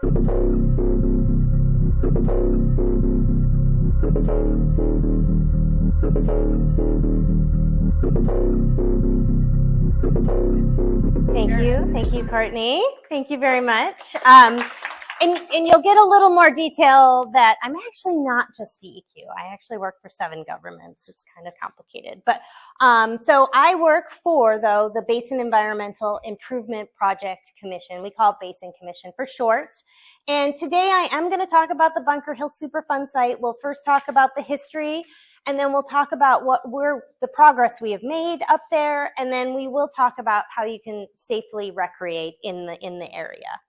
Thank you, Courtney. Thank you very much. And you'll get a little more detail that I'm actually not just DEQ. I actually work for 7 governments. It's kind of complicated. But so I work for, though, the Basin Environmental Improvement Project Commission. We call it Basin Commission for short. And today I am going to talk about the Bunker Hill Superfund Site. We'll first talk about the history, and then we'll talk about the progress we have made up there, and then we will talk about how you can safely recreate in the area.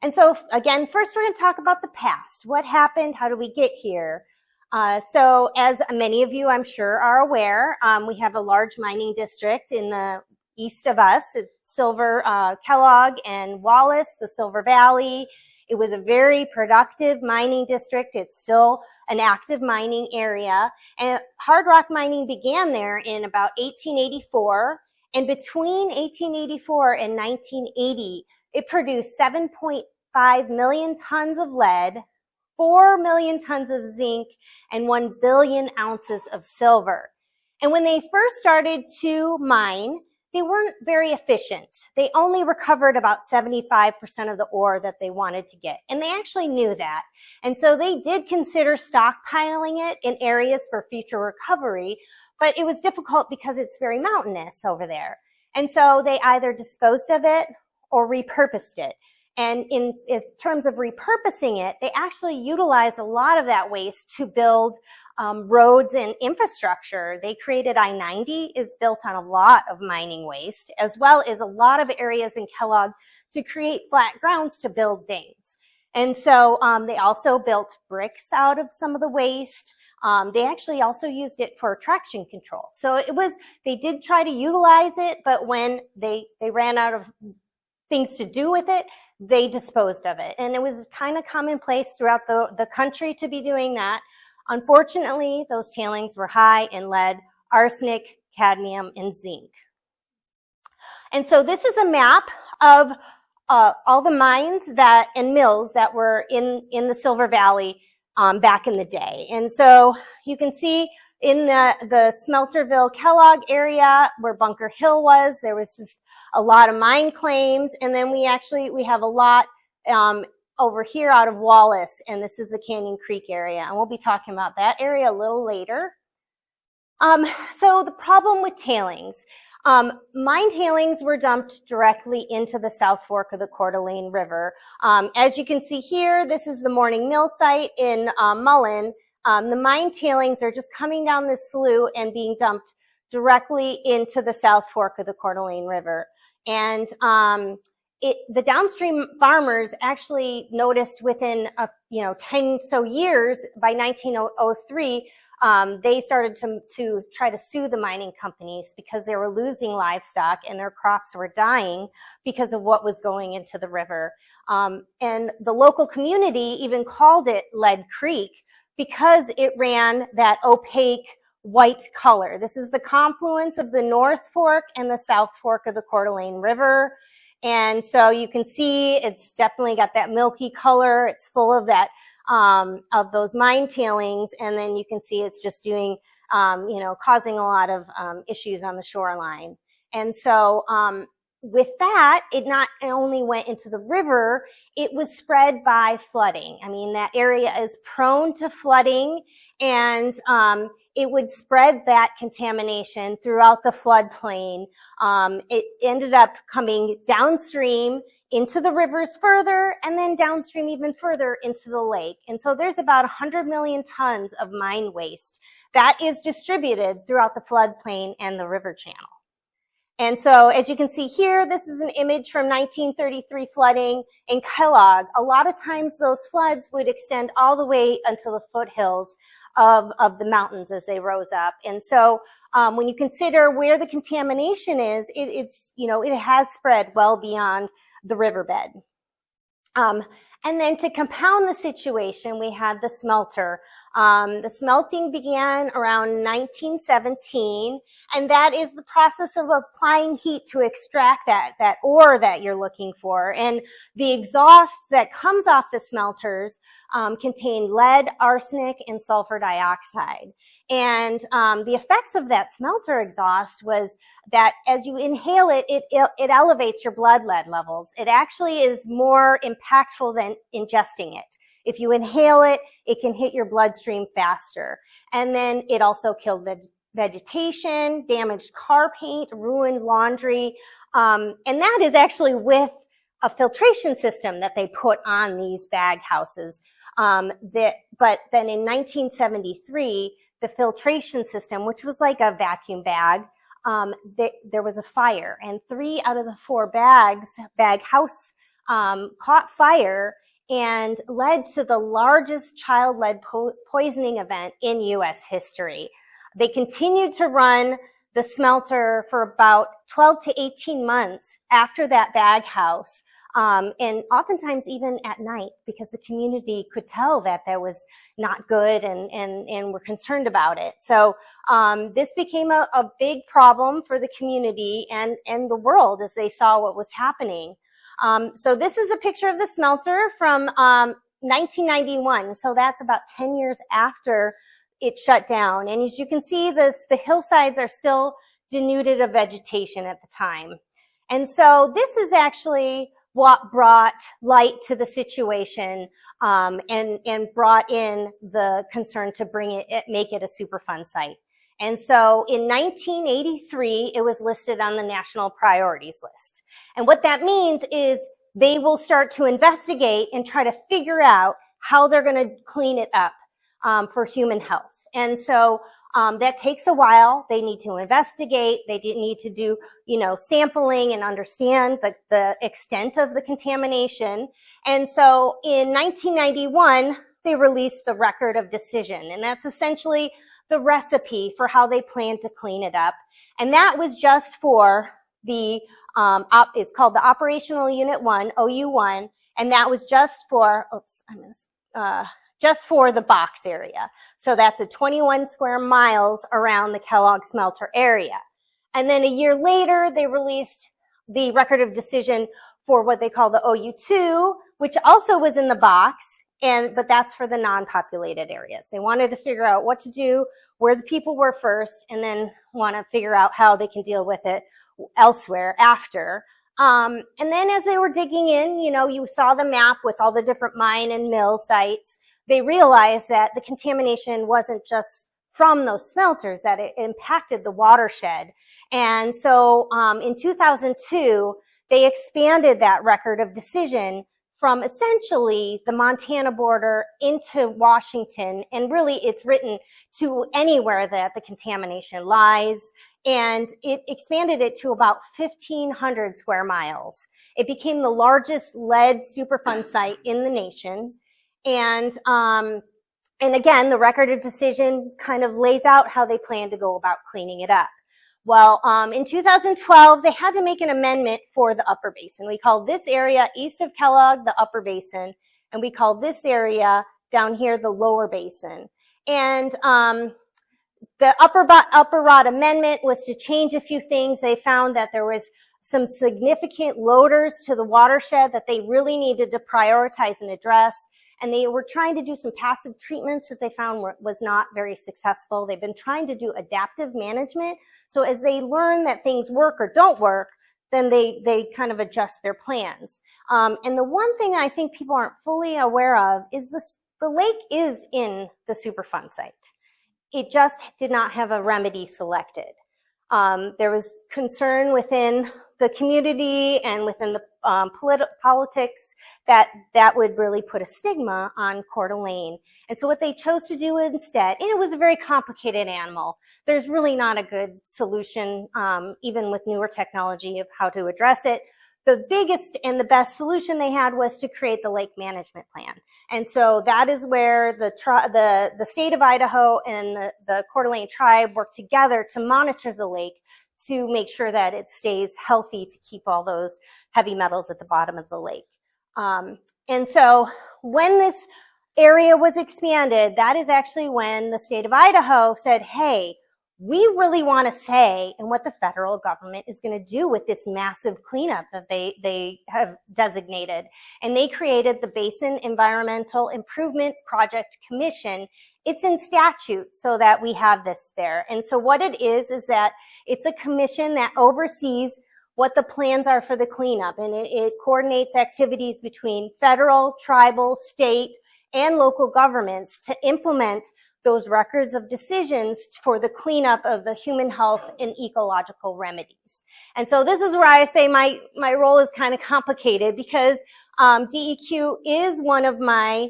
And so again, first we're going to talk about the past. What happened? How did we get here? So as many of you I'm sure are aware, we have a large mining district in the east of us. It's Silver, Kellogg and Wallace, the Silver Valley. It was a very productive mining district. It's still an active mining area. And hard rock mining began there in about 1884. And between 1884 and 1980, it produced 7.5 million tons of lead, 4 million tons of zinc, and 1 billion ounces of silver. And when they first started to mine, they weren't very efficient. They only recovered about 75% of the ore that they wanted to get. And they actually knew that. And so they did consider stockpiling it in areas for future recovery, but it was difficult because it's very mountainous over there. And so they either disposed of it or repurposed it. And in terms of repurposing it, they actually utilized a lot of that waste to build roads and infrastructure. They created I-90 is built on a lot of mining waste, as well as a lot of areas in Kellogg to create flat grounds to build things. And so they also built bricks out of some of the waste. They actually also used it for traction control. So they did try to utilize it, but when they ran out of things to do with it, they disposed of it. And it was kind of commonplace throughout the country to be doing that. Unfortunately, those tailings were high in lead, arsenic, cadmium, and zinc. And so this is a map of all the mines and mills that were in the Silver Valley back in the day. And so you can see in the Smelterville Kellogg area where Bunker Hill was, there was just a lot of mine claims. And then we have a lot over here out of Wallace, and this is the Canyon Creek area. And we'll be talking about that area a little later. So the problem with tailings. Mine tailings were dumped directly into the South Fork of the Coeur d'Alene River. As you can see here, this is the Morning Mill site in Mullen. The mine tailings are just coming down this slough and being dumped directly into the South Fork of the Coeur d'Alene River. And the downstream farmers actually noticed within 10 so years, by 1903, they started to try to sue the mining companies because they were losing livestock and their crops were dying because of what was going into the river. And the local community even called it Lead Creek because it ran that opaque white color. This is the confluence of the North Fork and the South Fork of the Coeur d'Alene River. And so you can see it's definitely got that milky color. It's full of that, of those mine tailings. And then you can see it's just doing, causing a lot of issues on the shoreline. And so with that, it not only went into the river, it was spread by flooding. I mean, that area is prone to flooding, and it would spread that contamination throughout the floodplain. It ended up coming downstream into the rivers further, and then downstream even further into the lake. And so there's about 100 million tons of mine waste that is distributed throughout the floodplain and the river channel. And so as you can see here, this is an image from 1933 flooding in Kellogg. A lot of times those floods would extend all the way until the foothills of the mountains as they rose up. And so when you consider where the contamination is, it has spread well beyond the riverbed. And then to compound the situation, we had the smelter. The smelting began around 1917, and that is the process of applying heat to extract that ore that you're looking for. And the exhaust that comes off the smelters contain lead, arsenic, and sulfur dioxide. And the effects of that smelter exhaust was that as you inhale it, it elevates your blood lead levels. It actually is more impactful than ingesting it. If you inhale it, it can hit your bloodstream faster. And then it also killed vegetation, damaged car paint, ruined laundry. And that is actually with a filtration system that they put on these bag houses. But then in 1973, the filtration system, which was like a vacuum bag, there was a fire, and 3 out of the 4 bag house caught fire and led to the largest child lead poisoning event in U.S. history. They continued to run the smelter for about 12 to 18 months after that bag house. And oftentimes even at night, because the community could tell that that was not good and were concerned about it. So this became a big problem for the community and the world as they saw what was happening. So this is a picture of the smelter from 1991. So that's about 10 years after it shut down. And as you can see, the hillsides are still denuded of vegetation at the time. And so this is actually what brought light to the situation and brought in the concern to make it a Superfund site. And so in 1983, it was listed on the national priorities list. And what that means is they will start to investigate and try to figure out how they're going to clean it up for human health. And so that takes a while. They need to investigate. They need to do, sampling and understand the extent of the contamination. And so in 1991, they released the Record of Decision. And that's essentially the recipe for how they plan to clean it up. And that was just for it's called the Operational Unit 1, OU1. And that was just for, just for the box area. So that's a 21 square miles around the Kellogg smelter area. And then a year later, they released the Record of Decision for what they call the OU2, which also was in the box, but that's for the non-populated areas. They wanted to figure out what to do, where the people were first, and then want to figure out how they can deal with it elsewhere after. And then as they were digging in, you saw the map with all the different mine and mill sites. They realized that the contamination wasn't just from those smelters, that it impacted the watershed. And so in 2002, they expanded that Record of Decision from essentially the Montana border into Washington. And really, it's written to anywhere that the contamination lies. And it expanded it to about 1,500 square miles. It became the largest lead Superfund site in the nation. And again, the Record of Decision kind of lays out how they plan to go about cleaning it up. Well, in 2012, they had to make an amendment for the Upper Basin. We call this area east of Kellogg the Upper Basin, and we call this area down here the Lower Basin. And the Upper Rod Amendment was to change a few things. They found that there was some significant loaders to the watershed that they really needed to prioritize and address. And they were trying to do some passive treatments that they found was not very successful. They've been trying to do adaptive management. So as they learn that things work or don't work, then they kind of adjust their plans. And the one thing I think people aren't fully aware of is the lake is in the Superfund site. It just did not have a remedy selected. There was concern within the community and within the politics that would really put a stigma on Coeur d'Alene. And so what they chose to do instead, and it was a very complicated animal, there's really not a good solution, even with newer technology, of how to address it. The biggest and the best solution they had was to create the lake management plan. And so that is where the state of Idaho and the Coeur d'Alene tribe worked together to monitor the lake to make sure that it stays healthy to keep all those heavy metals at the bottom of the lake. And so when this area was expanded, that is actually when the state of Idaho said, hey, we really want to say in what the federal government is going to do with this massive cleanup that they have designated. And they created the Basin Environmental Improvement Project Commission. It's in statute so that we have this there. And so what it is that it's a commission that oversees what the plans are for the cleanup. And it coordinates activities between federal, tribal, state, and local governments to implement those records of decisions for the cleanup of the human health and ecological remedies. And so this is where I say my role is kind of complicated because DEQ is one of my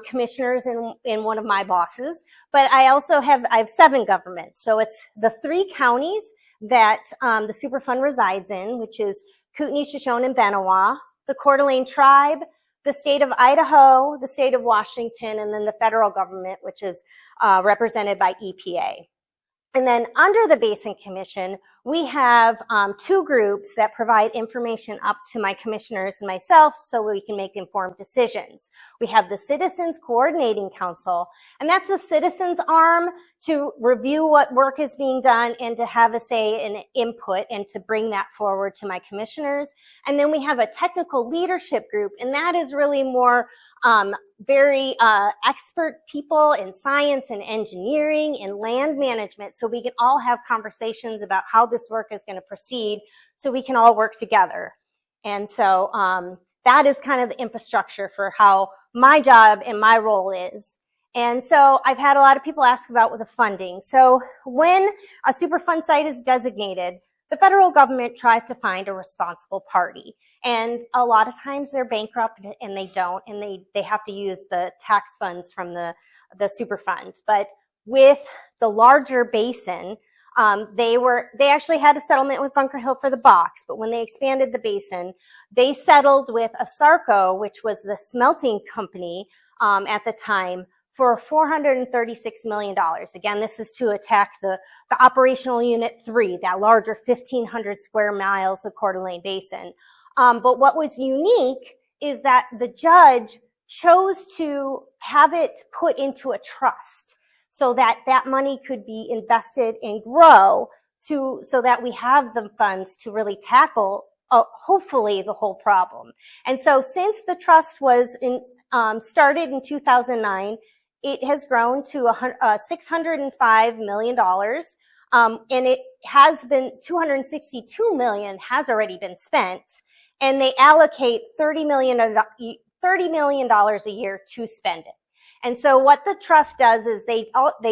commissioners and one of my bosses, but I also have 7 governments. So it's the 3 counties that the Superfund resides in, which is Kootenai, Shoshone, and Benewah, the Coeur d'Alene Tribe, the state of Idaho, the state of Washington, and then the federal government, which is represented by EPA. And then under the Basin Commission, we have 2 groups that provide information up to my commissioners and myself so we can make informed decisions. We have the Citizens Coordinating Council, and that's a citizens arm to review what work is being done and to have a say and input and to bring that forward to my commissioners. And then we have a technical leadership group, and that is really more very expert people in science and engineering and land management, so we can all have conversations about how this work is going to proceed so we can all work together. And so that is kind of the infrastructure for how my job and my role is. And so I've had a lot of people ask about the funding. So when a Superfund site is designated, the federal government tries to find a responsible party. And a lot of times they're bankrupt and they don't, and they have to use the tax funds from the Superfund. But with the larger basin, they actually had a settlement with Bunker Hill for the box, but when they expanded the basin, they settled with ASARCO, which was the smelting company at the time, for $436 million. Again, this is to attack the operational unit 3, that larger 1,500 square miles of Coeur d'Alene Basin. But what was unique is that the judge chose to have it put into a trust so that that money could be invested and grow so that we have the funds to really tackle, hopefully, the whole problem. And so since the trust was started in 2009, it has grown to $605 million, and it has been $262 million has already been spent, and they allocate $30 million a year to spend it. And so what the trust does is they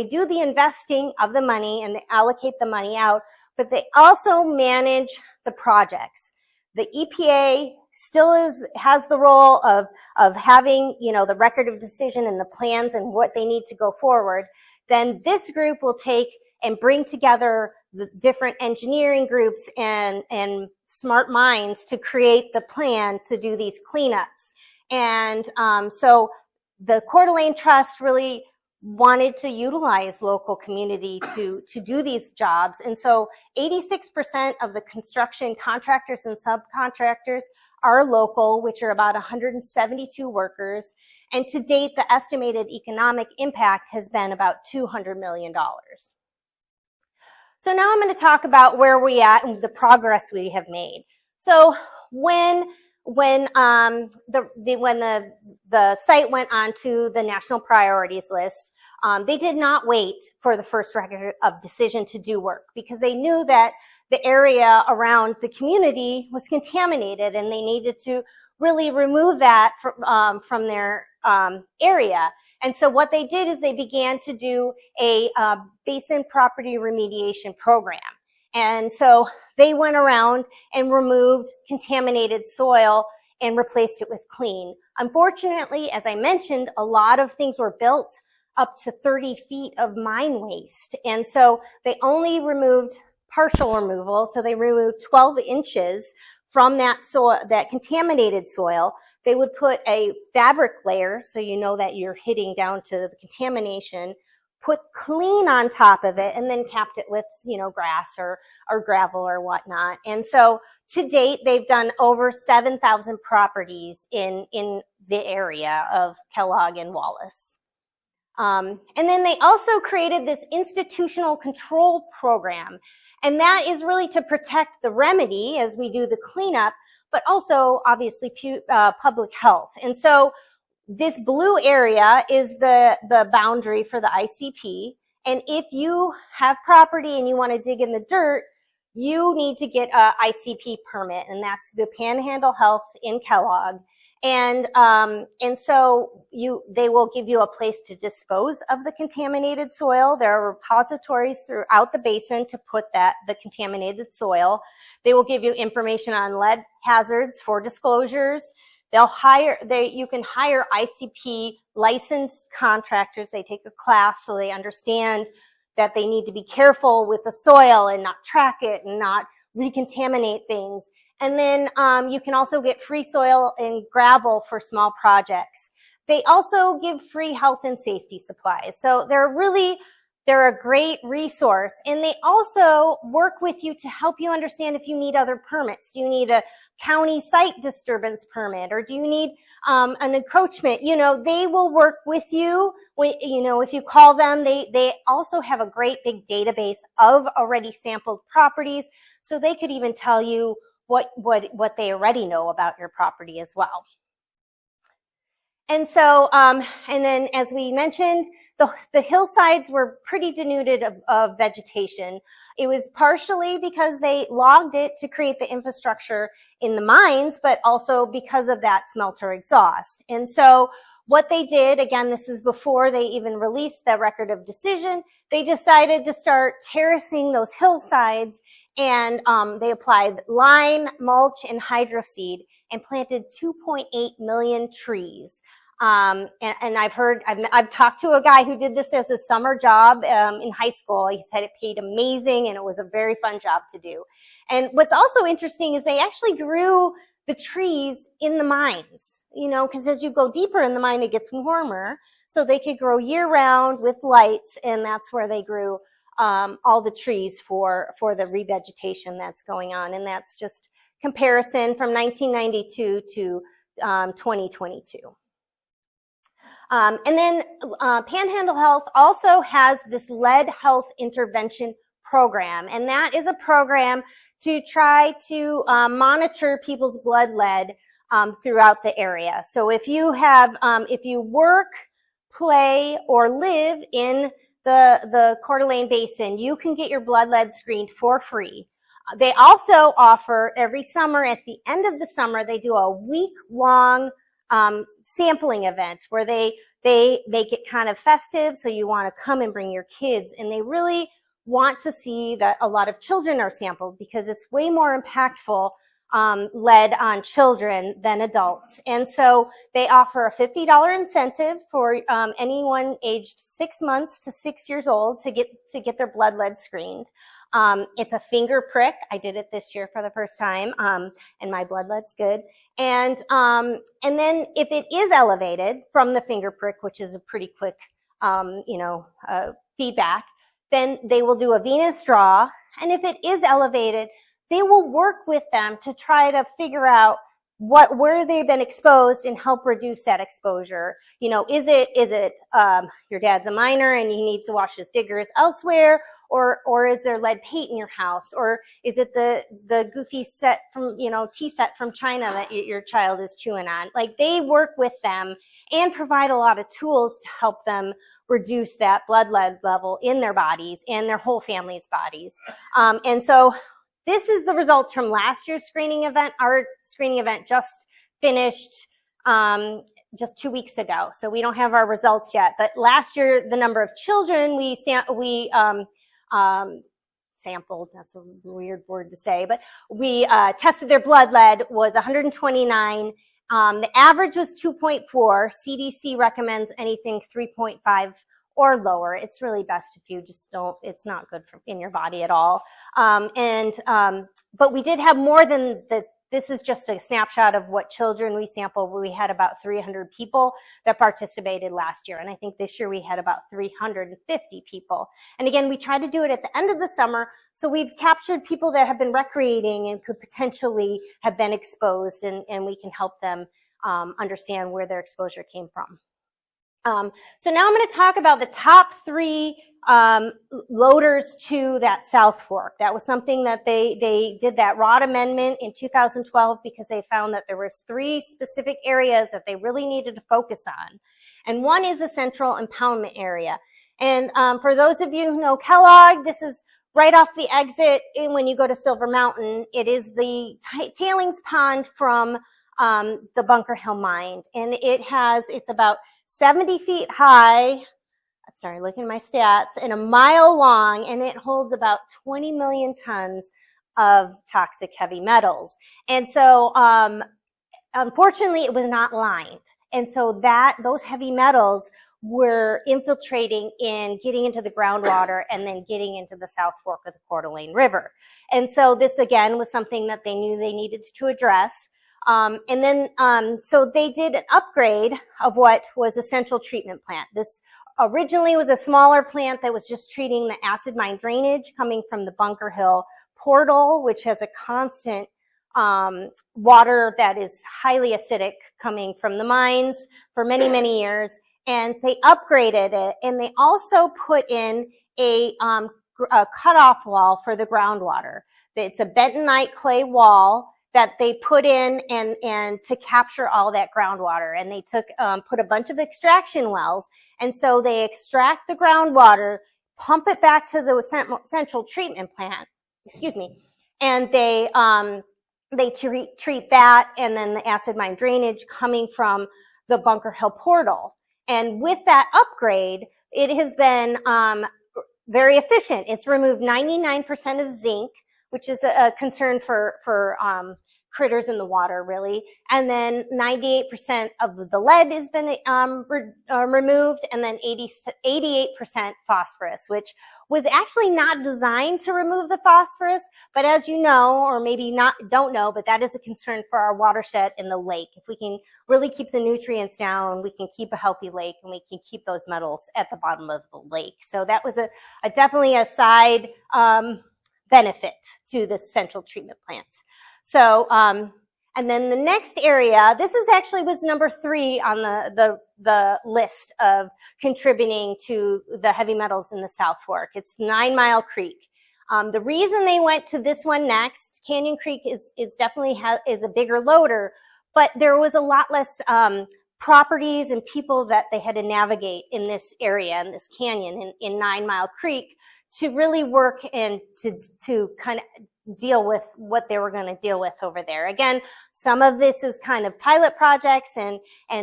do the investing of the money and they allocate the money out, but they also manage the projects. The EPA still has the role of having, the record of decision and the plans and what they need to go forward. Then this group will take and bring together the different engineering groups and smart minds to create the plan to do these cleanups. And so the Coeur d'Alene Trust really wanted to utilize local community to do these jobs. And so 86% of the construction contractors and subcontractors are local, which are about 172 workers. And to date, the estimated economic impact has been about $200 million. So now I'm going to talk about where we're at and the progress we have made. So when the site went onto the national priorities list, they did not wait for the first record of decision to do work because they knew that the area around the community was contaminated and they needed to really remove that from their area. And so what they did is they began to do a basin property remediation program. And so they went around and removed contaminated soil and replaced it with clean. Unfortunately, as I mentioned, a lot of things were built up to 30 feet of mine waste. And so they only removed partial removal. So they removed 12 inches from that soil, that contaminated soil. They would put a fabric layer so you know that you're hitting down to the contamination, put clean on top of it, and then capped it with, you know, grass or gravel or whatnot. And so to date, they've done over 7,000 properties in the area of Kellogg and Wallace. And then they also created this institutional control program. And that is really to protect the remedy as we do the cleanup, but also obviously public health. And so this blue area is the boundary for the ICP. And if you have property and you want to dig in the dirt, you need to get a ICP permit, and that's the Panhandle Health in Kellogg. And so they will give you a place to dispose of the contaminated soil. There are repositories throughout the basin to put the contaminated soil. They will give you information on lead hazards for disclosures. You can hire ICP licensed contractors. They take a class so they understand that they need to be careful with the soil and not track it and not recontaminate things. And then you can also get free soil and gravel for small projects. They also give free health and safety supplies. So they're a great resource. And they also work with you to help you understand if you need other permits. Do you need a county site disturbance permit, or do you need an encroachment? You know, they will work with you. You know, if you call them, they also have a great big database of already sampled properties. So they could even tell you what they already know about your property as well. And so, and then as we mentioned, the hillsides were pretty denuded of vegetation. It was partially because they logged it to create the infrastructure in the mines, but also because of that smelter exhaust. And so what they did, again, this is before they even released the record of decision, they decided to start terracing those hillsides, and they applied lime, mulch, and hydroseed and planted 2.8 million trees. And I've talked to a guy who did this as a summer job in high school. He said it paid amazing and it was a very fun job to do. And what's also interesting is they actually grew the trees in the mines, you know, because as you go deeper in the mine, it gets warmer. So they could grow year round with lights, and that's where they grew all the trees for the revegetation that's going on. And that's just comparison from 1992 to 2022. And then Panhandle Health also has this lead health intervention program, and that is a program to try to monitor people's blood lead throughout the area. So if you have, if you work, play, or live in the Coeur d'Alene Basin, you can get your blood lead screened for free. They also offer every summer, at the end of the summer, they do a week-long sampling event where they make it kind of festive, so you want to come and bring your kids, and they really want to see that a lot of children are sampled because it's way more impactful lead on children than adults. And so they offer a $50 incentive for anyone aged 6 months to 6 years old to get their blood lead screened. It's a finger prick. I did it this year for the first time, and my blood lead's good. And then if it is elevated from the finger prick, which is a pretty quick, feedback, then they will do a venous draw. And if it is elevated, they will work with them to try to figure out where they've been exposed and help reduce that exposure. You know, is it your dad's a miner and he needs to wash his diggers elsewhere, or is there lead paint in your house, or is it the goofy set from, tea set from China that your child is chewing on? Like, they work with them and provide a lot of tools to help them reduce that blood lead level in their bodies and their whole family's bodies. And so this is the results from last year's screening event. Our screening event just finished just 2 weeks ago, so we don't have our results yet. But last year, the number of children we sampled, that's a weird word to say, but we tested their blood lead was 129. The average was 2.4. CDC recommends anything 3.5 or lower. It's really best if you just don't, it's not good in your body at all. But we did have more than the this is just a snapshot of what children we sampled. We had about 300 people that participated last year. And I think this year we had about 350 people. And again, we tried to do it at the end of the summer. So we've captured people that have been recreating and could potentially have been exposed, and we can help them understand where their exposure came from. So now I'm going to talk about the top 3 loaders to that South Fork. That was something that they did that ROD amendment in 2012 because they found that there was 3 specific areas that they really needed to focus on. And one is the central impoundment area. And for those of you who know Kellogg, this is right off the exit when you go to Silver Mountain. It is the tailings pond from the Bunker Hill mine. And it's about 70 feet high, I'm sorry, looking at my stats, and a mile long, and it holds about 20 million tons of toxic heavy metals. And so, unfortunately, it was not lined. And so those heavy metals were infiltrating in, getting into the groundwater, and then getting into the South Fork of the Coeur d'Alene River. And so this, again, was something that they knew they needed to address. So they did an upgrade of what was a central treatment plant. This originally was a smaller plant that was just treating the acid mine drainage coming from the Bunker Hill portal, which has a constant water that is highly acidic coming from the mines for many, many years. And they upgraded it, and they also put in a cutoff wall for the groundwater. It's a bentonite clay wall that they put in and to capture all that groundwater. And they put a bunch of extraction wells. And so they extract the groundwater, pump it back to the central treatment plant, and they treat that, and then the acid mine drainage coming from the Bunker Hill portal. And with that upgrade, it has been very efficient. It's removed 99% of zinc, which is a concern for critters in the water, really. And then 98% of the lead has been removed, and then 88% phosphorus, which was actually not designed to remove the phosphorus. But as you know, or maybe don't know, but that is a concern for our watershed in the lake. If we can really keep the nutrients down, we can keep a healthy lake, and we can keep those metals at the bottom of the lake. So that was definitely a side benefit to the central treatment plant. So, and then the next area, this was number 3 on the list of contributing to the heavy metals in the South Fork. It's 9 Mile Creek. The reason they went to this one next, Canyon Creek is definitely is a bigger loader, but there was a lot less properties and people that they had to navigate in this area, in this canyon in 9 Mile Creek, to really work and to kind of deal with what they were going to deal with over there. Again, some of this is kind of pilot projects, and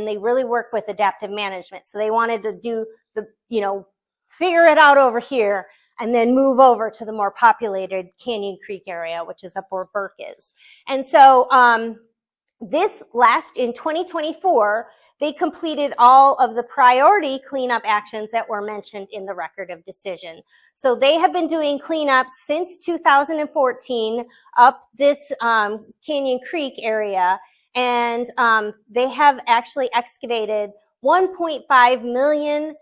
they really work with adaptive management. So they wanted to do figure it out over here and then move over to the more populated Canyon Creek area, which is up where Burke is. And so, in 2024, they completed all of the priority cleanup actions that were mentioned in the record of decision. So they have been doing cleanup since 2014 up this Canyon Creek area, and they have actually excavated 1.5 million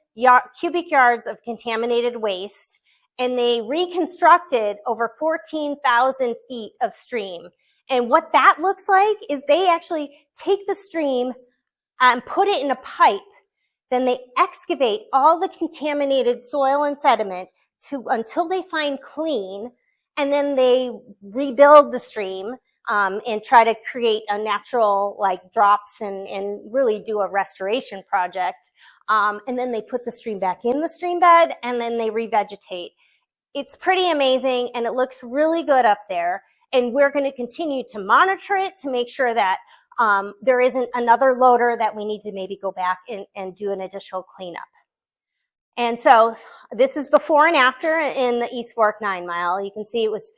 cubic yards of contaminated waste, and they reconstructed over 14,000 feet of stream. And what that looks like is they actually take the stream and put it in a pipe. Then they excavate all the contaminated soil and sediment until they find clean. And then they rebuild the stream and try to create a natural drops and really do a restoration project. And then they put the stream back in the stream bed, and then they revegetate. It's pretty amazing, and it looks really good up there. And we're going to continue to monitor it to make sure that there isn't another loader that we need to maybe go back and do an additional cleanup. And so this is before and after in the East Fork 9 Mile. You can see it was,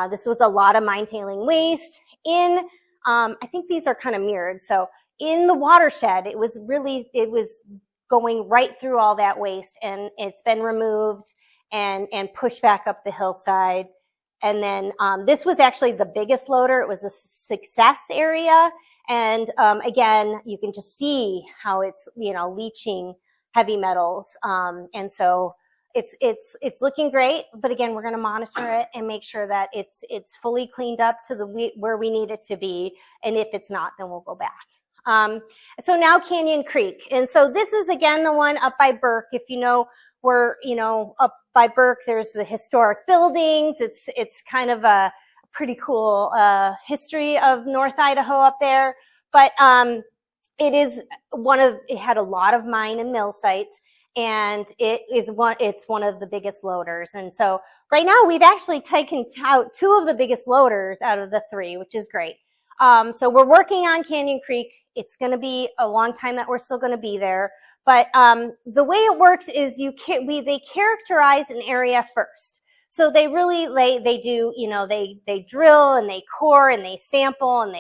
this was a lot of mine tailing waste. I think these are kind of mirrored. So in the watershed, it was going right through all that waste, and it's been removed and pushed back up the hillside. And then this was actually the biggest loader. It was a success area. And again, you can just see how it's, you know, leaching heavy metals. And so it's looking great, but again, we're going to monitor it and make sure that it's fully cleaned up to where we need it to be. And if it's not, then we'll go back. So now Canyon Creek. And so this is again the one up by Burke. If you know, we're, you know, up by Burke, there's the historic buildings. It's kind of a pretty cool history of North Idaho up there. But it had a lot of mine and mill sites. And it's one of the biggest loaders. And so right now we've actually taken out 2 of the biggest loaders out of the 3, which is great. So we're working on Canyon Creek. It's going to be a long time that we're still going to be there. But the way it works is they characterize an area first. So they really they do, you know, they drill and they core and they sample and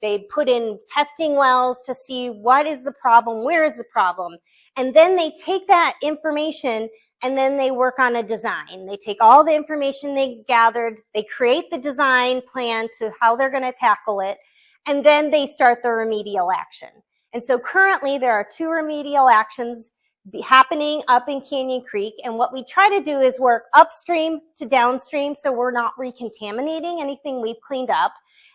they put in testing wells to see what is the problem, where is the problem. And then they take that information and then they work on a design. They take all the information they gathered, they create the design plan to how they're going to tackle it, and then they start the remedial action. And so currently there are 2 remedial actions happening up in Canyon Creek. And what we try to do is work upstream to downstream so we're not recontaminating anything we've cleaned up.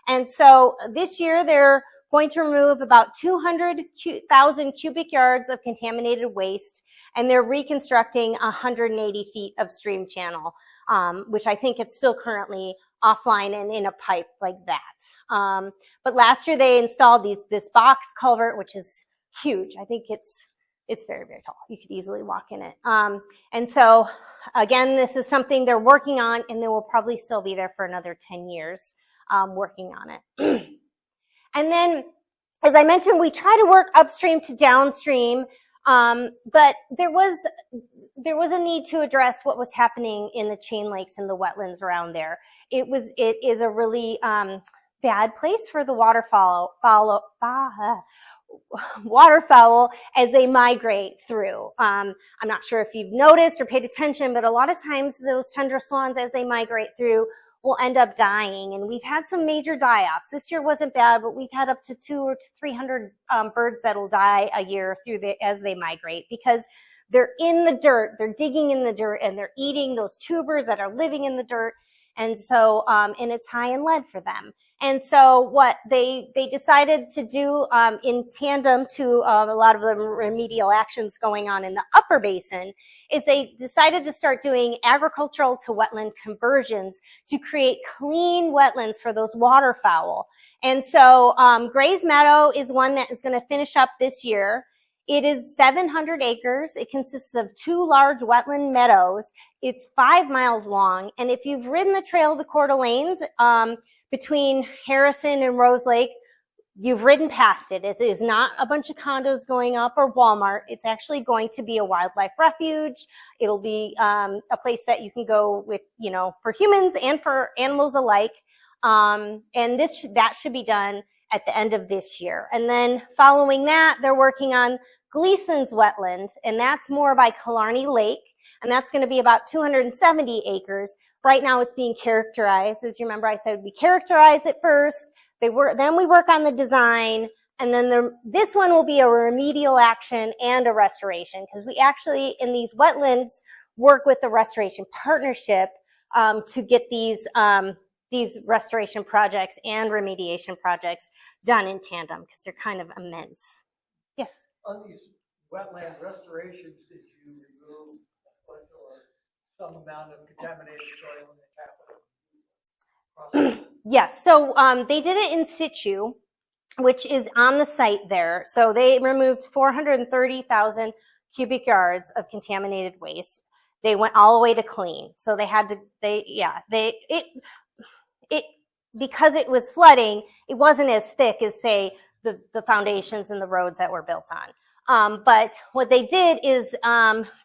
And so this year they're going to remove about 200,000 cubic yards of contaminated waste, and they're reconstructing 180 feet of stream channel, which I think it's still currently offline and in a pipe like that. But last year they installed this box culvert, which is huge. I think it's very, very tall. You could easily walk in it. And so again, this is something they're working on, and they will probably still be there for another 10 years working on it. And then, as I mentioned, we try to work upstream to downstream, but there was a need to address what was happening in the chain lakes and the wetlands around there. It is a really bad place for the waterfowl as they migrate through. I'm not sure if you've noticed or paid attention, but a lot of times those tundra swans, as they migrate through, will end up dying. And we've had some major die-offs. This year wasn't bad, but we've had up to 200 or 300 birds that'll die a year as they migrate, because they're in the dirt, they're digging in the dirt, and they're eating those tubers that are living in the dirt. And so, and it's high in lead for them. And so what they decided to do in tandem to a lot of the remedial actions going on in the upper basin is they decided to start doing agricultural to wetland conversions to create clean wetlands for those waterfowl. And so Gray's Meadow is one that is going to finish up this year. It is 700 acres. It consists of 2 large wetland meadows. It's 5 miles long. And if you've ridden the Trail of the Coeur d'Alenes between Harrison and Rose Lake, you've ridden past it. It is not a bunch of condos going up or Walmart. It's actually going to be a wildlife refuge. It'll be a place that you can go with, you know, for humans and for animals alike. And that should be done at the end of this year. And then following that, they're working on Gleason's wetland, and that's more by Killarney Lake, and that's going to be about 270 acres. Right now it's being characterized. As you remember, I said we characterize it first, then we work on the design, and then this one will be a remedial action and a restoration, because we actually, in these wetlands, work with the restoration partnership to get these restoration projects and remediation projects done in tandem, because they're kind of immense. Yes? On these wetland restorations, did you remove or some amount of contaminated soil in the capital? Yes, so they did it in situ, which is on the site there. So they removed 430,000 cubic yards of contaminated waste. They went all the way to clean. So they had to, because it was flooding, it wasn't as thick as, say, the foundations and the roads that were built on. But what they did is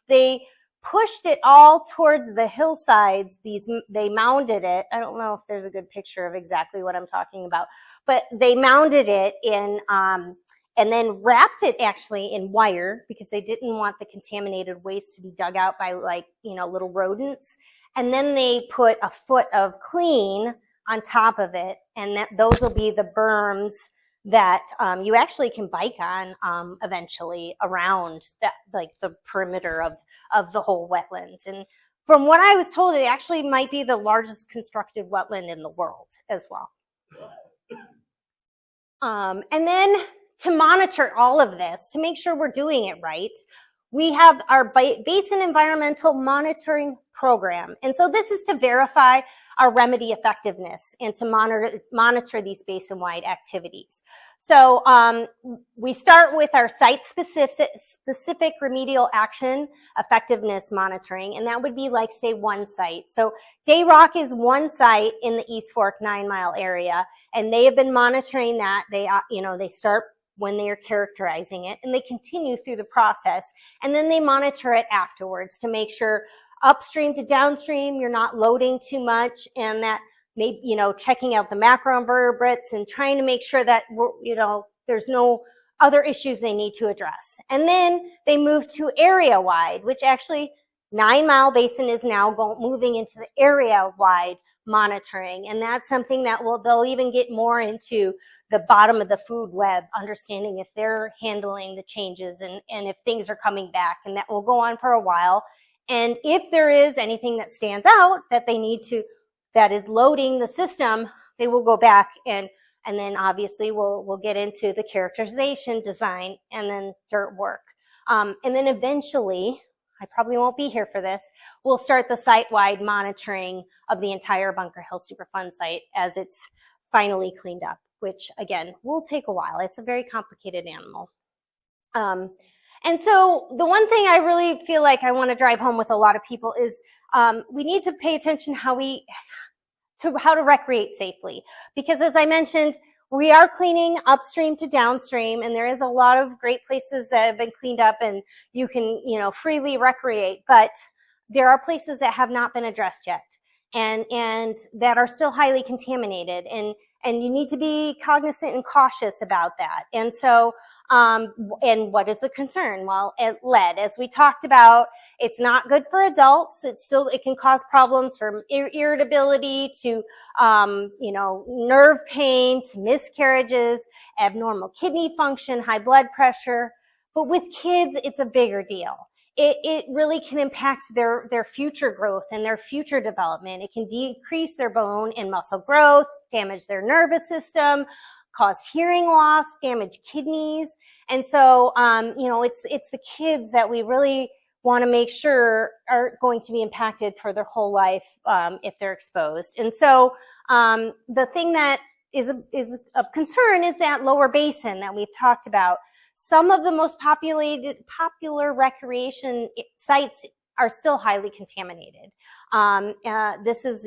they pushed it all towards the hillsides. They mounded it. I don't know if there's a good picture of exactly what I'm talking about, but they mounded it in and then wrapped it actually in wire, because they didn't want the contaminated waste to be dug out by, like, you know, little rodents. and then they put a foot of clean on top of it, and those will be the berms that you actually can bike on eventually around that, like the perimeter of the whole wetland. And from what I was told, it actually might be the largest constructed wetland in the world as well. And then to monitor all of this, to make sure we're doing it right, we have our Basin Environmental Monitoring Program. And so this is to verify our remedy effectiveness and to monitor these basin-wide activities. So we start with our site-specific remedial action effectiveness monitoring, and that would be like, say, one site. So Day Rock is one site in the East Fork 9-mile area, and they have been monitoring that. They, they start when they are characterizing it, and they continue through the process, and then they monitor it afterwards to make sure upstream to downstream you're not loading too much, and that maybe, checking out the macroinvertebrates and trying to make sure that, there's no other issues they need to address. And then they move to area-wide, which actually 9-mile basin is now moving into the area-wide monitoring. And that's something that they'll even get more into the bottom of the food web, understanding if they're handling the changes and if things are coming back, and that will go on for a while. And if there is anything that stands out that they need to, that is loading the system, they will go back and then obviously we'll get into the characterization, design, and then dirt work. And then eventually, I probably won't be here for this, we'll start the site-wide monitoring of the entire Bunker Hill Superfund Site as it's finally cleaned up, which again, will take a while. It's a very complicated animal. And so the one thing I really feel like I want to drive home with a lot of people is we need to pay attention how to recreate safely. Because as I mentioned, we are cleaning upstream to downstream, and there is a lot of great places that have been cleaned up and you can, freely recreate. But there are places that have not been addressed yet and that are still highly contaminated. And you need to be cognizant and cautious about that. And so, and what is the concern? Well, lead, as we talked about, it's not good for adults. It can cause problems from irritability to, nerve pain, to miscarriages, abnormal kidney function, high blood pressure. But with kids, it's a bigger deal. It really can impact their future growth and their future development. It can decrease their bone and muscle growth, damage their nervous system, cause hearing loss, damage kidneys. And so, it's the kids that we really want to make sure are going to be impacted for their whole life if they're exposed. And so the thing that is of concern is that lower basin that we've talked about. Some of the most popular recreation sites are still highly contaminated. This is,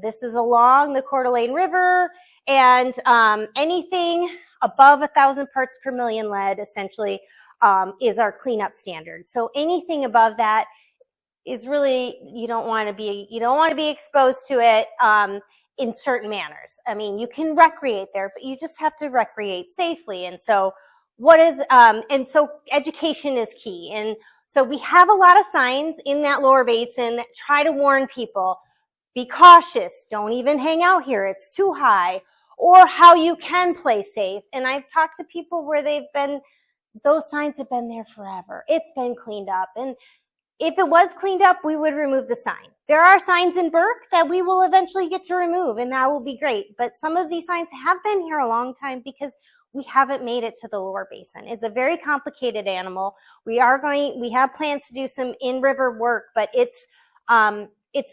this is along the Coeur d'Alene River, and anything above 1,000 parts per million lead essentially is our cleanup standard. So anything above that is really, you don't want to be exposed to it in certain manners. I mean, you can recreate there, but you just have to recreate safely. And so and so education is key. And so we have a lot of signs in that lower basin that try to warn people, be cautious, don't even hang out here, it's too high, or how you can play safe. And I've talked to people where those signs have been there forever. It's been cleaned up. And if it was cleaned up, we would remove the sign. There are signs in Burke that we will eventually get to remove, and that will be great. But some of these signs have been here a long time because we haven't made it to the lower basin. It's a very complicated animal. We have plans to do some in-river work, but it's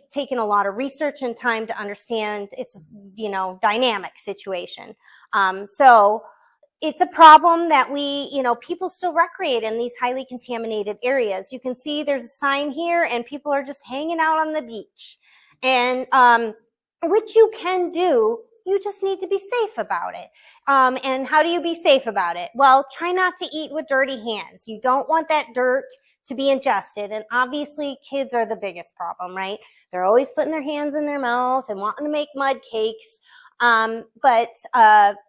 taken a lot of research and time to understand its, dynamic situation. So it's a problem that people still recreate in these highly contaminated areas. You can see there's a sign here and people are just hanging out on the beach. And, which you can do, you just need to be safe about it. And how do you be safe about it? Well, try not to eat with dirty hands. You don't want that dirt to be ingested. And obviously kids are the biggest problem, right? They're always putting their hands in their mouth and wanting to make mud cakes. But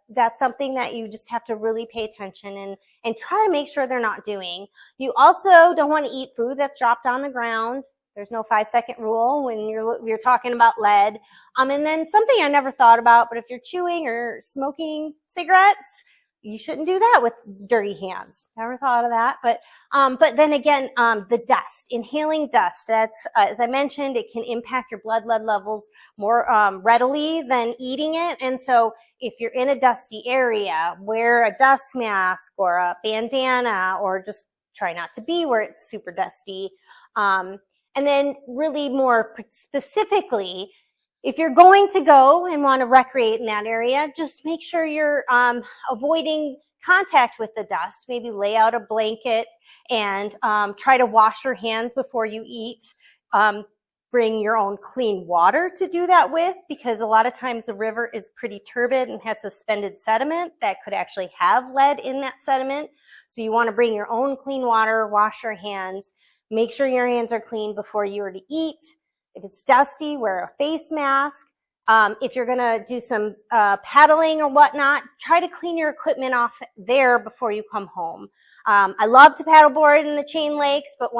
that's something that you just have to really pay attention and try to make sure they're not doing. You also don't want to eat food that's dropped on the ground. There's no 5-second rule when you're talking about lead. And then something I never thought about, but if you're chewing or smoking cigarettes, you shouldn't do that with dirty hands. Never thought of that. But then again, the dust, inhaling dust, that's, as I mentioned, it can impact your blood lead levels more readily than eating it. And so if you're in a dusty area, wear a dust mask or a bandana, or just try not to be where it's super dusty. And then really more specifically, if you're going to go and want to recreate in that area, just make sure you're avoiding contact with the dust. Maybe lay out a blanket and try to wash your hands before you eat. Bring your own clean water to do that with, because a lot of times the river is pretty turbid and has suspended sediment that could actually have lead in that sediment. So you want to bring your own clean water, wash your hands, make sure your hands are clean before you are to eat. If it's dusty, wear a face mask. If you're going to do some paddling or whatnot, try to clean your equipment off there before you come home. I love to paddleboard in the chain lakes, but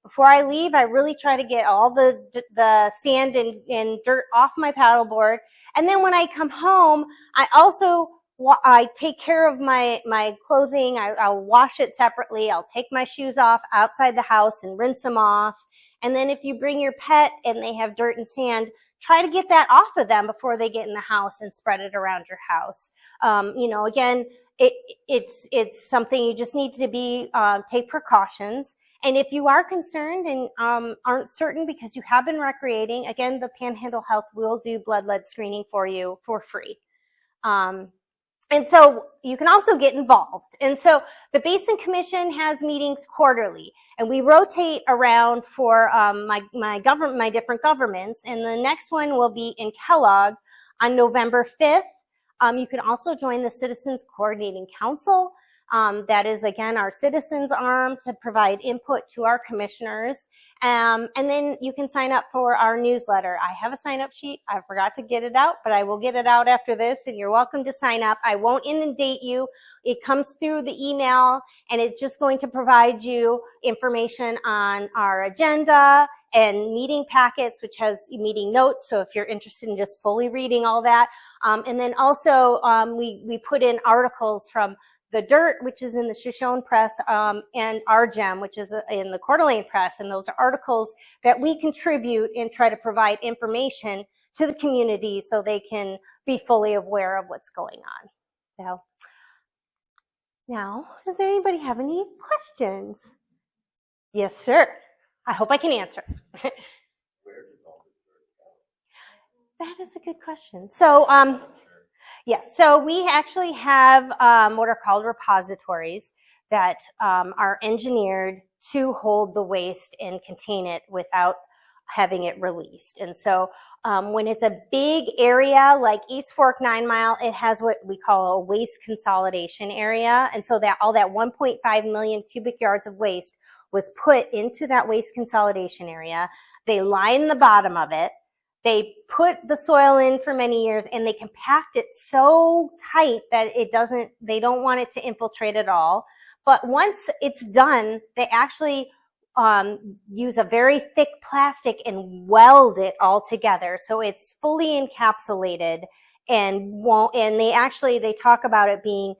before I leave, I really try to get all the sand and dirt off my paddleboard. And then when I come home, I take care of my clothing. I'll wash it separately. I'll take my shoes off outside the house and rinse them off. And then if you bring your pet and they have dirt and sand, try to get that off of them before they get in the house and spread it around your house. Again, it's something you just need to take precautions. And if you are concerned and aren't certain because you have been recreating, again, the Panhandle Health will do blood lead screening for you for free. And so you can also get involved. And so the Basin Commission has meetings quarterly, and we rotate around for my different governments. And the next one will be in Kellogg on November 5th. You can also join the Citizens Coordinating Council. That is, again, our citizens arm to provide input to our commissioners. And then you can sign up for our newsletter. I have a sign-up sheet. I forgot to get it out, but I will get it out after this, and you're welcome to sign up. I won't inundate you. It comes through the email, and it's just going to provide you information on our agenda and meeting packets, which has meeting notes, so if you're interested in just fully reading all that. And then also we put in articles from The Dirt, which is in the Shoshone Press, and Our Gem, which is in the Coeur d'Alene Press. And those are articles that we contribute and try to provide information to the community so they can be fully aware of what's going on. So now, does anybody have any questions? Yes, sir. I hope I can answer. Where does all this dirt go? That is a good question. So, yes, so we actually have what are called repositories that are engineered to hold the waste and contain it without having it released. And so when it's a big area like East Fork 9 Mile, it has what we call a waste consolidation area. And so that all that 1.5 million cubic yards of waste was put into that waste consolidation area. They line the bottom of it. They put the soil in for many years, and they compact it so tight that they don't want it to infiltrate at all. But once it's done, they actually use a very thick plastic and weld it all together. So it's fully encapsulated and they talk about it being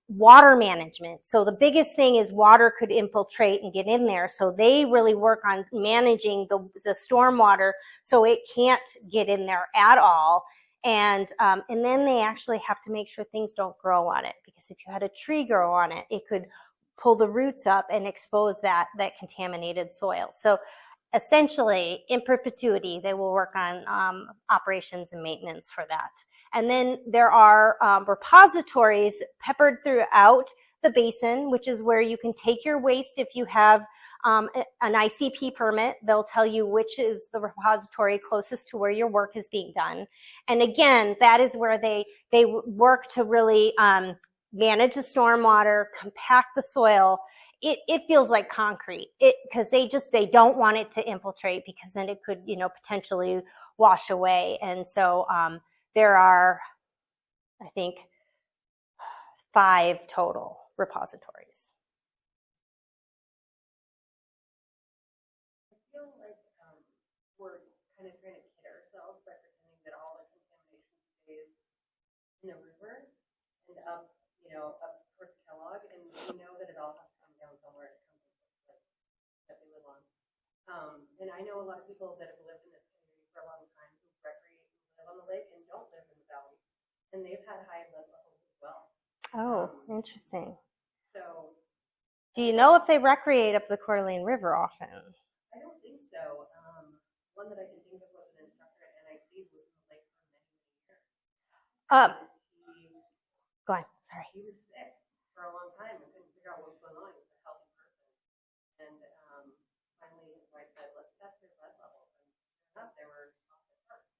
water management. So the biggest thing is water could infiltrate and get in there. So they really work on managing the storm water so it can't get in there at all. And then they actually have to make sure things don't grow on it, because if you had a tree grow on it, it could pull the roots up and expose that contaminated soil. So essentially, in perpetuity, they will work on operations and maintenance for that. And then there are repositories peppered throughout the basin, which is where you can take your waste if you have an ICP permit. They'll tell you which is the repository closest to where your work is being done. And again, that is where they work to really manage the stormwater, compact the soil. It feels like concrete because they don't want it to infiltrate, because then it could, potentially wash away. And so there are, I think, 5 total repositories. I feel like up towards Kellogg, and we know that it all has to come down somewhere to come to this place that we live on. And I know a lot of people that have lived in this community for a long time who recreate, who live on the lake and don't live in the valley, and they've had high lead levels as well. Oh, interesting. So, Do you know if they recreate up the Coeur d'Alene River often? I don't think so. One that I can think of was an instructor at NIC who was in the lake for many, many years. Go on, sorry. He was sick for a long time and couldn't figure out what was going on. He was a healthy person. And finally his wife said, let's test your blood levels. And sure enough, they were off the charts.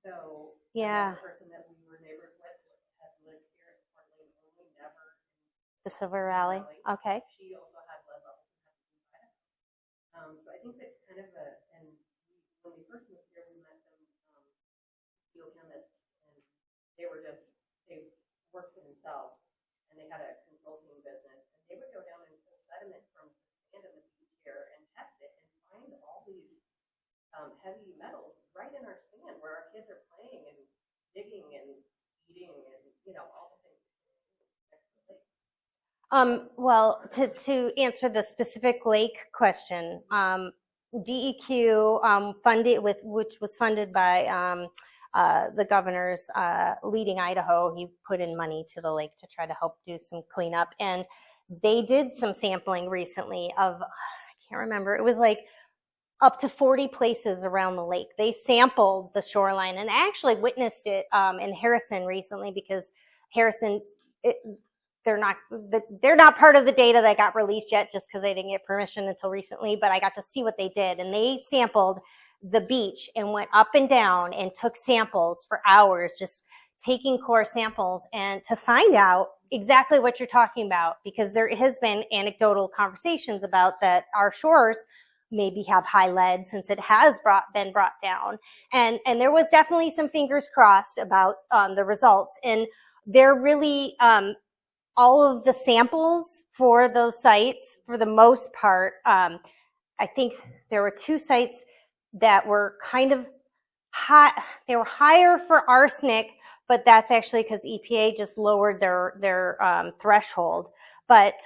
So Yeah. the person that we were neighbors with had lived here in Fort Lee, only never in The Silver Valley. Okay. She also had blood levels and had to be biopsied. So I think that's kind of and when we first moved here, we met some geochemists, and they worked for themselves, and they had a consulting business, and they would go down and pull sediment from the sand on the beach here and test it and find all these heavy metals right in our sand where our kids are playing and digging and eating and all the things next to the lake. Well, to answer the specific lake question, DEQ funded which was funded by the governor's Leading Idaho. He put in money to the lake to try to help do some cleanup, and they did some sampling recently of, I can't remember, it was like up to 40 places around the lake. They sampled the shoreline, and I actually witnessed it in Harrison recently, because Harrison, they're not part of the data that got released yet, just because they didn't get permission until recently, but I got to see what they did. And they sampled the beach and went up and down and took samples for hours, just taking core samples, and to find out exactly what you're talking about, because there has been anecdotal conversations about that our shores maybe have high lead since it has been brought down. And there was definitely some fingers crossed about the results. And they're really, all of the samples for those sites, for the most part, I think there were 2 sites that were kind of high. They were higher for arsenic, but that's actually because EPA just lowered their threshold. But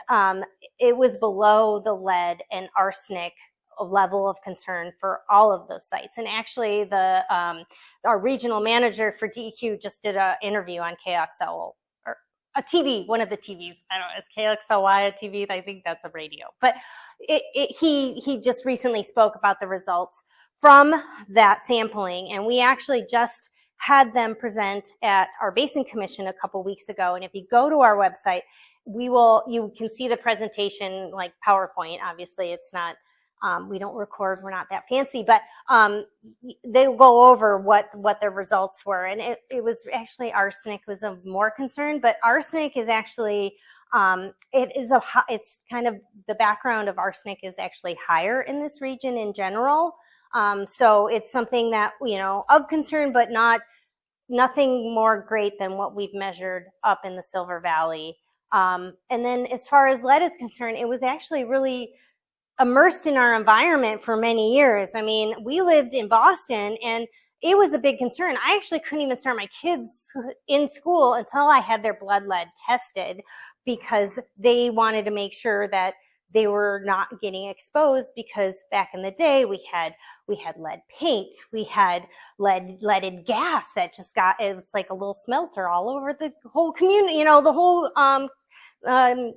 it was below the lead and arsenic level of concern for all of those sites. And actually, our regional manager for DEQ just did an interview on KXL, or a TV, one of the TVs. I don't know, is KXLY a TV? I think that's a radio. But he just recently spoke about the results from that sampling, and we actually just had them present at our Basin Commission a couple weeks ago. And if you go to our website, you can see the presentation, like PowerPoint. Obviously, it's not. We don't record, we're not that fancy, but they'll go over what the results were. And it was actually arsenic was of more concern, but arsenic is actually, it's kind of, the background of arsenic is actually higher in this region in general. So it's something that, of concern, but nothing more great than what we've measured up in the Silver Valley. And then as far as lead is concerned, it was actually really immersed in our environment for many years. I mean, we lived in Boston, and it was a big concern. I actually couldn't even start my kids in school until I had their blood lead tested, because they wanted to make sure that they were not getting exposed, because back in the day we had lead paint, we had leaded gas that just it's like a little smelter all over the whole community, the whole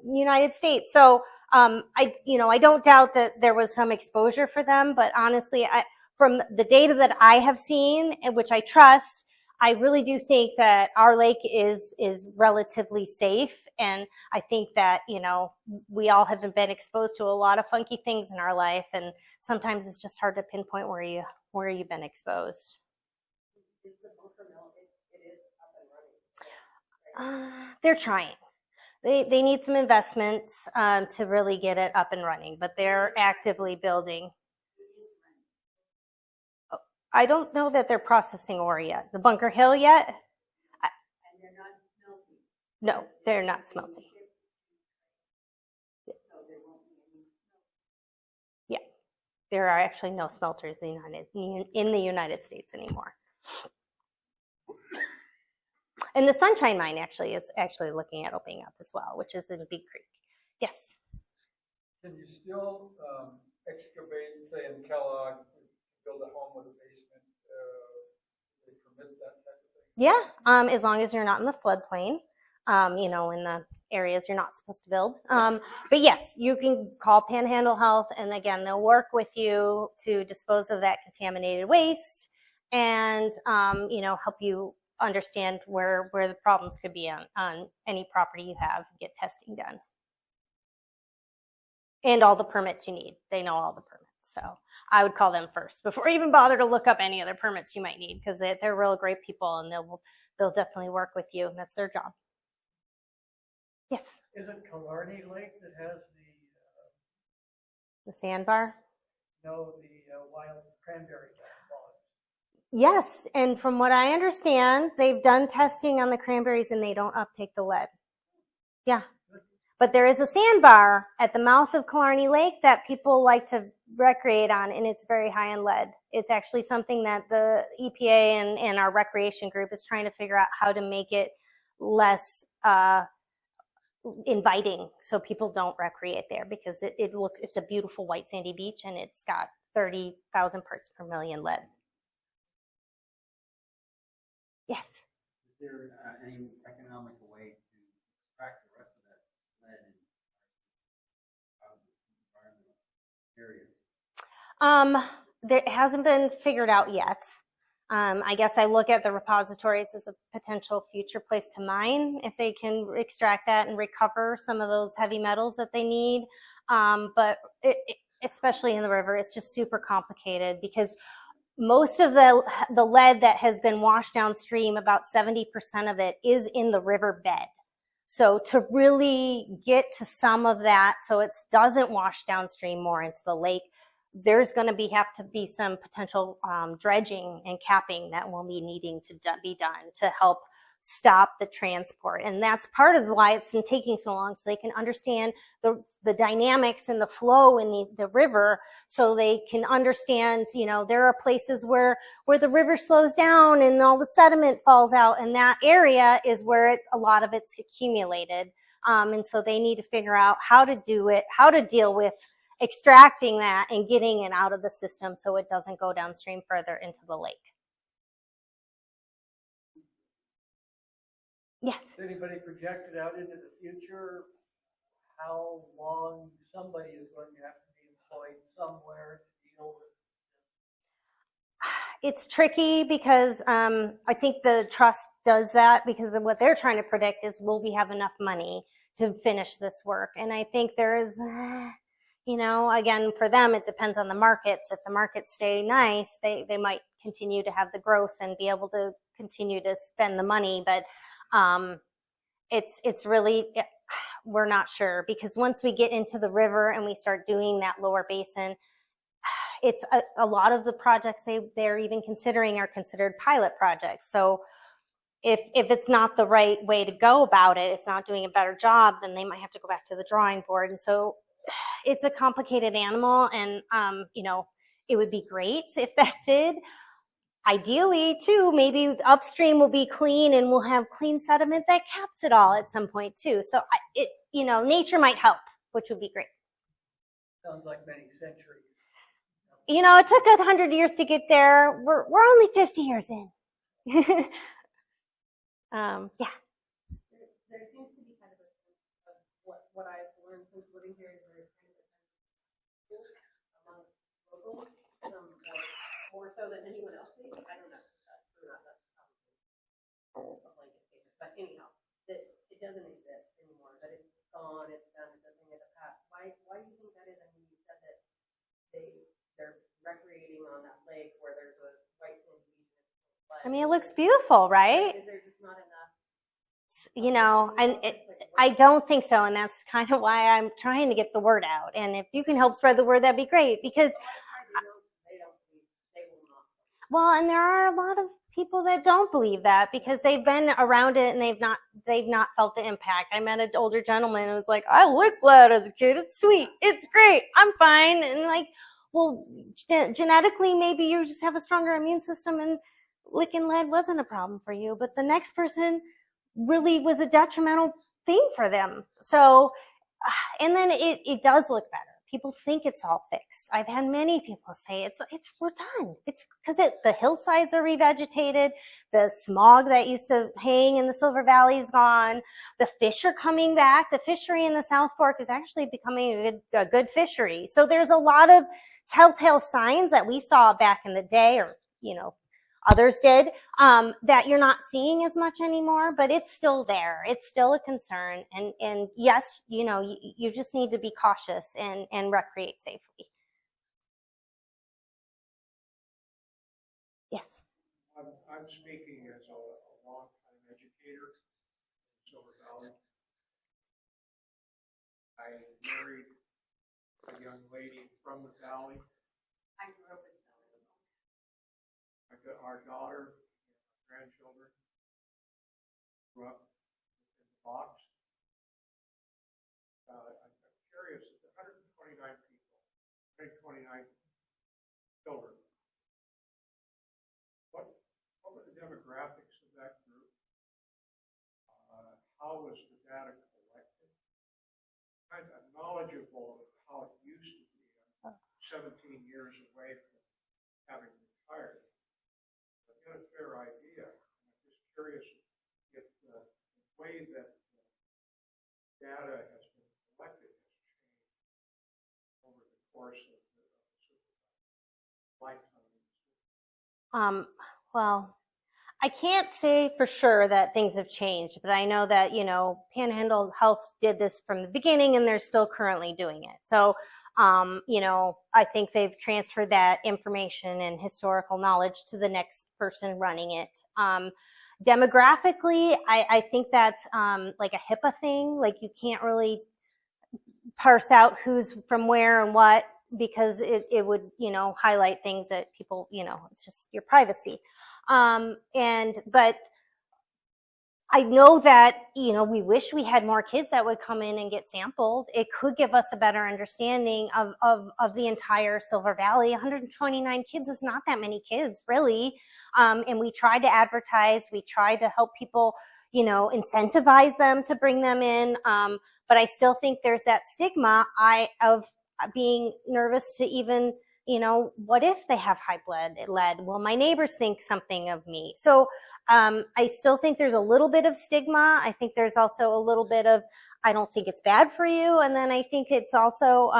United States. So I don't doubt that there was some exposure for them, but honestly, from the data that I have seen, and which I trust, I really do think that our lake is relatively safe. And I think that, we all have been exposed to a lot of funky things in our life, and sometimes it's just hard to pinpoint where you've been exposed. Is the bunker mill, it is up and running? They're trying. They need some investments to really get it up and running, but they're actively building. I don't know that they're processing ore yet. The Bunker Hill yet? And they're not smelting? No, they're not smelting. Yeah, there are actually no smelters in the United States anymore. And the Sunshine Mine actually is actually looking at opening up as well, which is in Big Creek. Yes. Can you still excavate, say in Kellogg, build a home with a basement? They permit that type of thing? Yeah, as long as you're not in the floodplain, you know, in the areas you're not supposed to build. But yes, you can call Panhandle Health, and again, they'll work with you to dispose of that contaminated waste and, you know, help you understand where the problems could be on any property you have, get testing done. And all the permits you need. They know all the permits. So I would call them first before you even bother to look up any other permits you might need, because they're real great people and they'll definitely work with you. And that's their job. Yes. Is it Killarney Lake that has The sandbar? the wild cranberry bog? Yes. And from what I understand, they've done testing on the cranberries and they don't uptake the lead. Yeah. But there is a sandbar at the mouth of Killarney Lake that people like to recreate on, and it's very high in lead. It's actually something that the EPA and our recreation group is trying to figure out how to make it less inviting so people don't recreate there, because it's a beautiful white sandy beach and it's got 30,000 parts per million lead. Yes. Is there any economical way to extract the rest of that lead and out of the environmental area? There hasn't been figured out yet. I guess I look at the repositories as a potential future place to mine if they can extract that and recover some of those heavy metals that they need. But especially in the river, it's just super complicated because most of the lead that has been washed downstream, about 70% of it is in the riverbed. So to really get to some of that so it doesn't wash downstream more into the lake, there's going to have to be some potential dredging and capping that will be needing to be done to help stop the transport. And that's part of why it's been taking so long, so they can understand the dynamics and the flow in the river, so they can understand, you know, there are places where the river slows down and all the sediment falls out, and that area is where a lot of it's accumulated. And so they need to figure out how to do it, how to deal with extracting that and getting it out of the system so it doesn't go downstream further into the lake. Yes. Has anybody projected out into the future how long somebody is going to have to be employed somewhere to deal with? It's tricky because I think the trust does that because of what they're trying to predict is, will we have enough money to finish this work? And I think there is, you know, again, for them, it depends on the markets. If the markets stay nice, they might continue to have the growth and be able to continue to spend the money. But it's really, we're not sure, because once we get into the river and we start doing that lower basin, it's a lot of the projects they're even considering are considered pilot projects. So if it's not the right way to go about it, it's not doing a better job, then they might have to go back to the drawing board. And so it's a complicated animal, and you know, it would be great if that did. Ideally, too, maybe upstream will be clean and we'll have clean sediment that caps it all at some point, too. So, you know, nature might help, which would be great. Sounds like many centuries. You know, it took 100 years to get there. We're only 50 years in. Yeah. There seems to be kind of a sense of what I've learned since living here is there's kind of a sense of amongst locals, more so than anyone else. I don't know. That's not a blanket statement, but anyhow, that it doesn't exist anymore. That it's gone. It's done. It's a thing of the past. Why do you think that is? I mean, you said that they're recreating on that lake where there's a white sand beach. I mean, it looks beautiful, right? Is there just not enough? You know, and I don't think so, and that's kind of why I'm trying to get the word out. And if you can help spread the word, that'd be great, because well, and there are a lot of people that don't believe that because they've been around it and they've not felt the impact. I met an older gentleman who was like, I licked lead as a kid. It's sweet. It's great. I'm fine. And like, well, genetically, maybe you just have a stronger immune system and licking lead wasn't a problem for you. But the next person really was a detrimental thing for them. So, and then it does look better. People think it's all fixed. I've had many people say we're done. It's because the hillsides are revegetated. The smog that used to hang in the Silver Valley is gone. The fish are coming back. The fishery in the South Fork is actually becoming a good fishery. So there's a lot of telltale signs that we saw back in the day, or, others did, that you're not seeing as much anymore, but it's still there. It's still a concern. And yes, you just need to be cautious and recreate safely. Yes. I'm speaking as a long-time educator in Silver Valley. I married a young lady from the valley. I grew up with Our daughter and grandchildren grew up in the box. I'm curious, 129 people, 129 children. What were the demographics of that group? How was the data collected? I'm knowledgeable of how it used to be. I'm 17 years away from having retired. I get a fair idea. I'm just curious if the way that data has been collected has changed over the course of the lifetime. Well, I can't say for sure that things have changed, but I know that, Panhandle Health did this from the beginning and they're still currently doing it. So, I think they've transferred that information and historical knowledge to the next person running it. Demographically, I think that's like a HIPAA thing. Like you can't really parse out who's from where and what, because it would, highlight things that people, it's just your privacy. But I know that, we wish we had more kids that would come in and get sampled. It could give us a better understanding of the entire Silver Valley. 129 kids is not that many kids, really. And we tried to advertise, we tried to help people, incentivize them to bring them in. But I still think there's that stigma of being nervous to even, what if they have high lead? Will my neighbors think something of me? So I still think there's a little bit of stigma. I think there's also a little bit of, I don't think it's bad for you. And then I think it's also,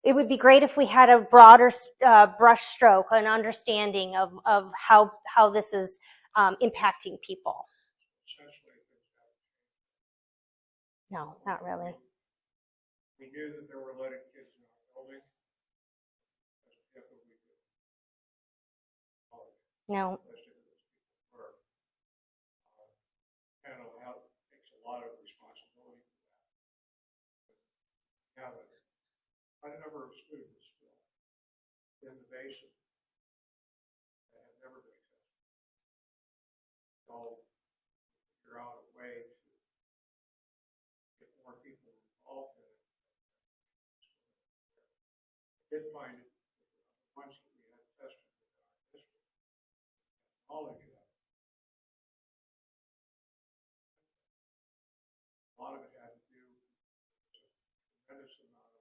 it would be great if we had a broader brush stroke, an understanding of how this is impacting people. No, not really. We knew that there were letting kids in our building. No. Panhandle Health takes a lot of responsibility for that. We have quite a number of students still in the Basin that have never been tested. So figure out a way to get more people involved in it. I did find it once that we had tested in our district, knowledge of it. A lot of it had to do with a tremendous amount of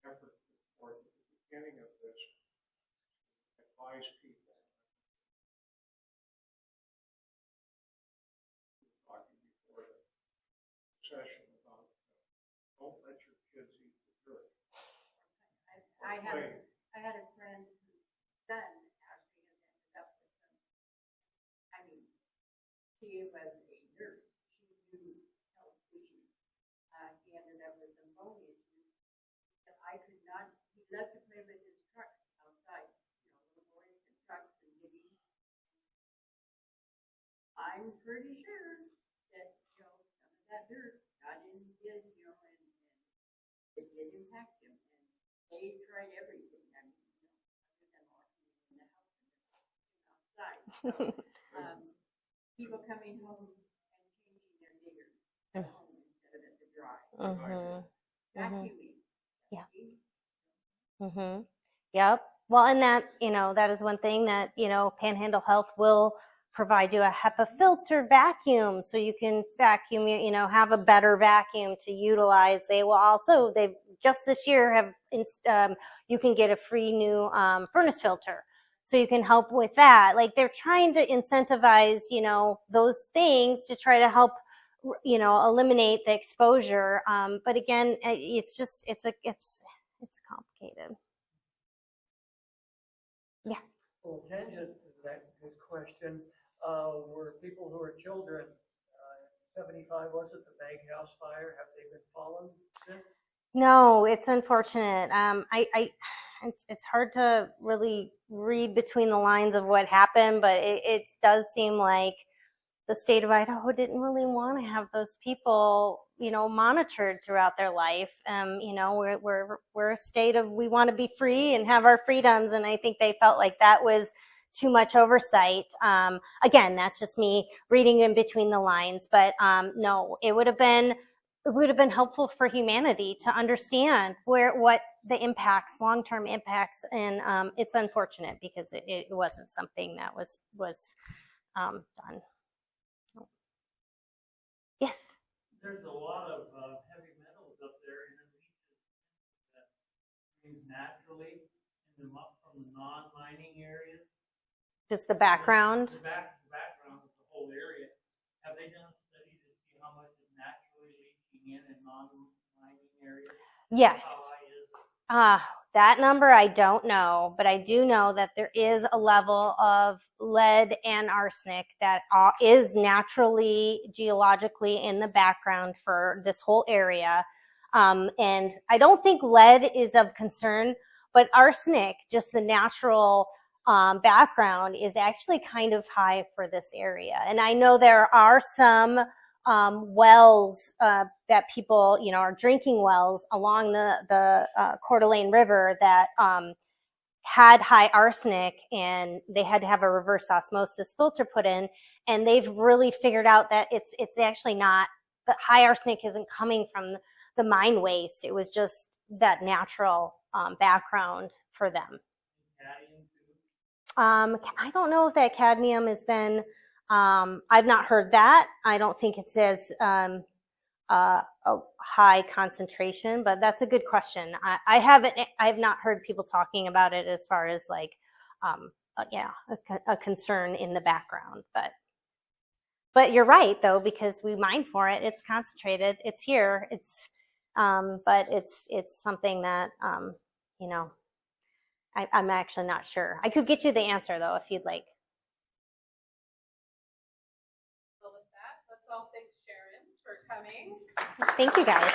effort put forth at the beginning of this to advise people. Talking before the session about don't let your kids eat the dirt. I had a friend whose son actually has ended up with some, she was a nurse. She knew health issues. He ended up with some bone issues. And I could not, he loved to play with his trucks outside, little boys and trucks and digging. I'm pretty sure that, some of that dirt got in his, and it did impact him. And they tried everything. Other than locking him in the house and outside. So, people coming home and changing their diggers at home instead of at the dry. Vacuuming. Yeah. Yep. Well, and that, that is one thing that, Panhandle Health will provide you a HEPA filter vacuum so you can vacuum, you know, have a better vacuum to utilize. They will also, they've just this year have, you can get a free new furnace filter. So you can help with that. Like they're trying to incentivize, you know, those things to try to help, you know, eliminate the exposure. But again, it's just, it's complicated. Yeah. Well, tangent to that good question, were people who are children, 75, was it the Bag House fire? Have they been followed since? No, it's unfortunate. It's hard to really read between the lines of what happened, but it does seem like the state of Idaho didn't really want to have those people, you know, monitored throughout their life. You know, we're a state of, we want to be free and have our freedoms, and I think they felt like that was too much oversight. Again, that's just me reading in between the lines, but no, it would have been helpful for humanity to understand what the impacts, long-term impacts, and it's unfortunate because it wasn't something that was done. Yes. There's a lot of heavy metals up there in the leaches that brings naturally in them up from the non-mining areas. Just the background. The background of the whole area. Have they done a study to see how much is naturally leaching in non-mining areas? Yes. How high is it? That number I don't know, but I do know that there is a level of lead and arsenic that is naturally, geologically in the background for this whole area. And I don't think lead is of concern, but arsenic, just the natural background, is actually kind of high for this area. And I know there are some wells that people, you know, are drinking wells along the Coeur d'Alene River that had high arsenic, and they had to have a reverse osmosis filter put in, and they've really figured out that it's actually not, the high arsenic isn't coming from the mine waste. It was just that natural background for them. I don't know if that cadmium has been, I've not heard that. I don't think it's as a high concentration, but that's a good question. I have not heard people talking about it as far as like, a concern in the background, but you're right though, because we mine for it. It's concentrated. It's here. It's, but it's something that, you know, I'm actually not sure. I could get you the answer though, if you'd like. Well, with that, let's all thank Sharon for coming. Thank you guys.